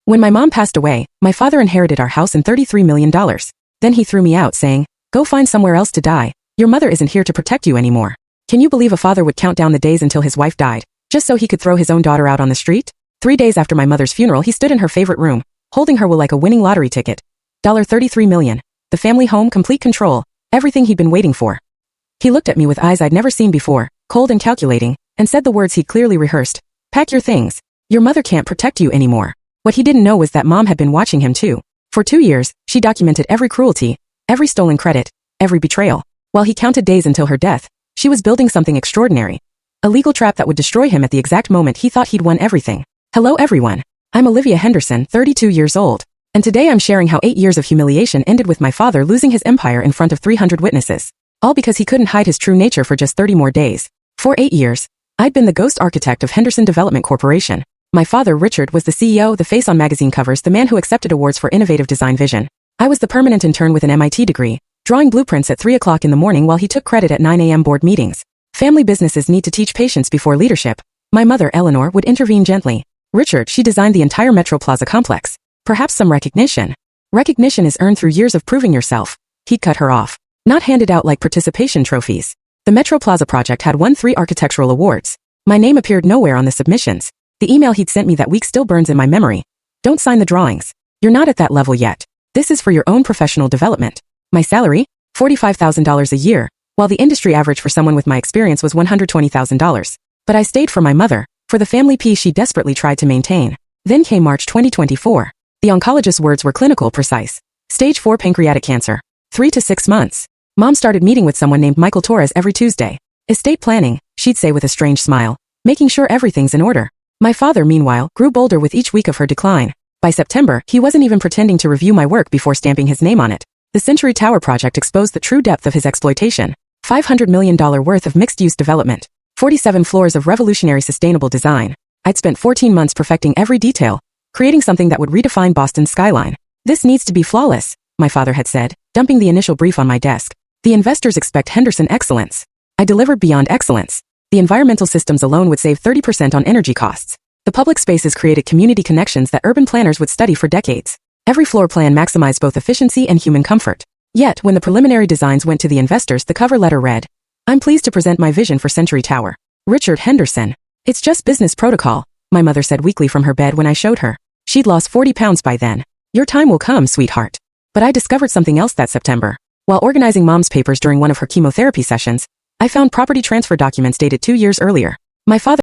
When my mom passed away, my father inherited our house and $33 million. Then he threw me out saying, "Go find somewhere else to die. Your mother isn't here to protect you anymore." Can you believe a father would count down the days until his wife died, just so he could throw his own daughter out on the street? 3 days after my mother's funeral, he stood in her favorite room, holding her will like a winning lottery ticket. $33 million. The family home, complete control, everything he'd been waiting for. He looked at me with eyes I'd never seen before, cold and calculating, and said the words he'd clearly rehearsed. "Pack your things. Your mother can't protect you anymore." What he didn't know was that Mom had been watching him too. For 2 years, she documented every cruelty, every stolen credit, every betrayal. While he counted days until her death, she was building something extraordinary. A legal trap that would destroy him at the exact moment he thought he'd won everything. Hello everyone. I'm Olivia Henderson, 32 years old. And today I'm sharing how 8 years of humiliation ended with my father losing his empire in front of 300 witnesses. All because he couldn't hide his true nature for just 30 more days. For 8 years, I'd been the ghost architect of Henderson Development Corporation. My father, Richard, was the CEO, the face on magazine covers, the man who accepted awards for innovative design vision. I was the permanent intern with an MIT degree, drawing blueprints at 3 o'clock in the morning while he took credit at 9 a.m. board meetings. Family businesses need to teach patience before leadership. My mother, Eleanor, would intervene gently. Richard, she designed the entire Metro Plaza complex. Perhaps some recognition. Recognition is earned through years of proving yourself. He'd cut her off. Not handed out like participation trophies. The Metro Plaza project had won 3 architectural awards. My name appeared nowhere on the submissions. The email he'd sent me that week still burns in my memory. "Don't sign the drawings. You're not at that level yet. This is for your own professional development." My salary? $45,000 a year, while the industry average for someone with my experience was $120,000. But I stayed for my mother, for the family peace she desperately tried to maintain. Then came March 2024. The oncologist's words were clinical, precise. Stage 4 pancreatic cancer. 3 to 6 months. Mom started meeting with someone named Michael Torres every Tuesday. "Estate planning," she'd say with a strange smile, "making sure everything's in order." My father, meanwhile, grew bolder with each week of her decline. By September, he wasn't even pretending to review my work before stamping his name on it. The Century Tower project exposed the true depth of his exploitation. $500 million worth of mixed-use development. 47 floors of revolutionary sustainable design. I'd spent 14 months perfecting every detail, creating something that would redefine Boston's skyline. "This needs to be flawless," my father had said, dumping the initial brief on my desk. "The investors expect Henderson excellence." I delivered beyond excellence. The environmental systems alone would save 30% on energy costs. The public spaces created community connections that urban planners would study for decades. Every floor plan maximized both efficiency and human comfort. Yet, when the preliminary designs went to the investors, the cover letter read, "I'm pleased to present my vision for Century Tower. Richard Henderson." "It's just business protocol," my mother said weakly from her bed when I showed her. She'd lost 40 pounds by then. "Your time will come, sweetheart." But I discovered something else that September. While organizing Mom's papers during one of her chemotherapy sessions, I found property transfer documents dated 2 years earlier. My father